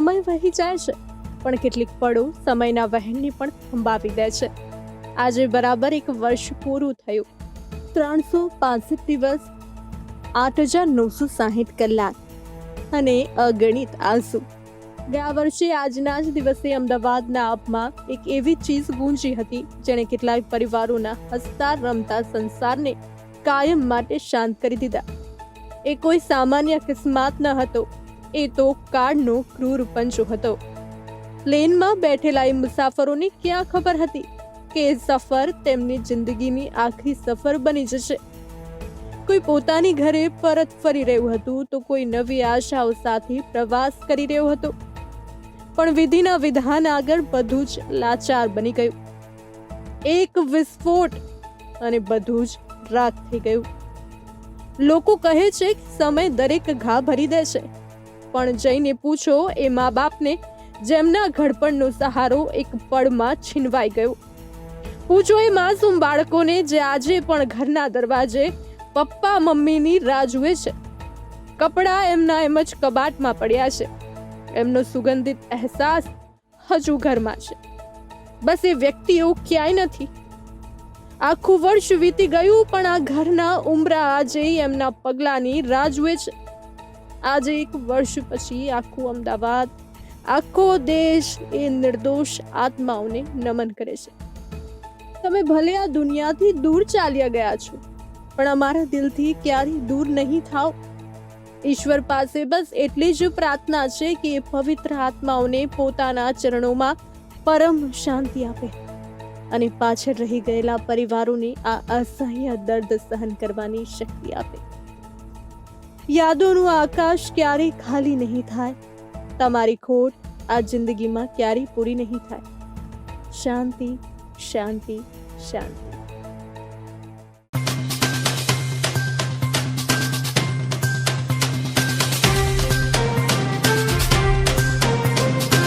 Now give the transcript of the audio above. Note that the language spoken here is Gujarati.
સમય વહી જાય છે, પણ કેટલીક પળો સમયના વહેણને પણ થંભાવી દે છે. આજે બરાબર 1 વર્ષ પૂરું થયું. 365 દિવસ, 8,960 કલાક અને અગણિત આંસુ. ગયા વર્ષે આજના જ દિવસે અમદાવાદના આપમાં એક એવી ચીઝ ગૂંજી હતી જેણે કેટલાક પરિવારોના હસતા રમતા સંસારને કાયમ માટે શાંત કરી દીધા. એ કોઈ સામાન્ય અકસ્માત ન હતો, એ તો કાળનો ક્રૂર પંજો હતો. પ્લેનમાં બેઠેલા એ મુસાફરોને ક્યાં ખબર હતી કે એ સફર તેમની જિંદગીની આખરી સફર બની જશે. કોઈ પોતાની ઘરે પરત ફરી રહ્યું હતું તો કોઈ નવી આશાઓ સાથે પ્રવાસ કરી રહ્યો હતો. પણ વિધિના વિધાન આગળ બધું જ લાચાર બની ગયું. એક વિસ્ફોટ અને બધું જ રાખ થઈ ગયું. લોકો કહે છે કે સમય દરેક ઘા ભરી દે છે, પણ જઈને પૂછો એ મા બાપને જેમના ઘડપણનો સહારો એક પળમાં છીનવાઈ ગયો. પૂછો એ માસૂમ બાળકોને જે આજે પણ ઘરના દરવાજે પપ્પા મમ્મીની રાહ જુએ છે. કપડાં એમના એમ જ કબાટમાં પડ્યા છે, એમનો સુગંધિત અહેસાસ હજુ ઘરમાં છે. બસ એ વ્યક્તિઓ ક્યાંય નથી. આખું વર્ષ વીતી ગયું, પણ આ ઘરના ઉંબરા આજે એમના પગલાંની રાહ જુએ છે. આજે 1 વર્ષ પછી આખું અમદાવાદ, આખો દેશ એ નિર્દોષ આત્માઓને નમન કરે છે. તમે ભલે આ દુનિયાથી દૂર ચાલ્યા ગયા છો, પણ અમારા દિલથી ક્યારેય દૂર નહીં થાઓ. ઈશ્વર પાસે બસ એટલી જ પ્રાર્થના છે કે એ પવિત્ર આત્માઓને પોતાના ચરણોમાં પરમ શાંતિ આપે અને પાછળ રહી ગયેલા પરિવારોને આ અસહ્ય દર્દ સહન કરવાની શક્તિ આપે. યાદોનું આકાશ ક્યારેય ખાલી નહીં થાય. તમારી ખોટ આ જિંદગીમાં ક્યારેય પૂરી નહીં થાય. શાંતિ, શાંતિ, શાંતિ.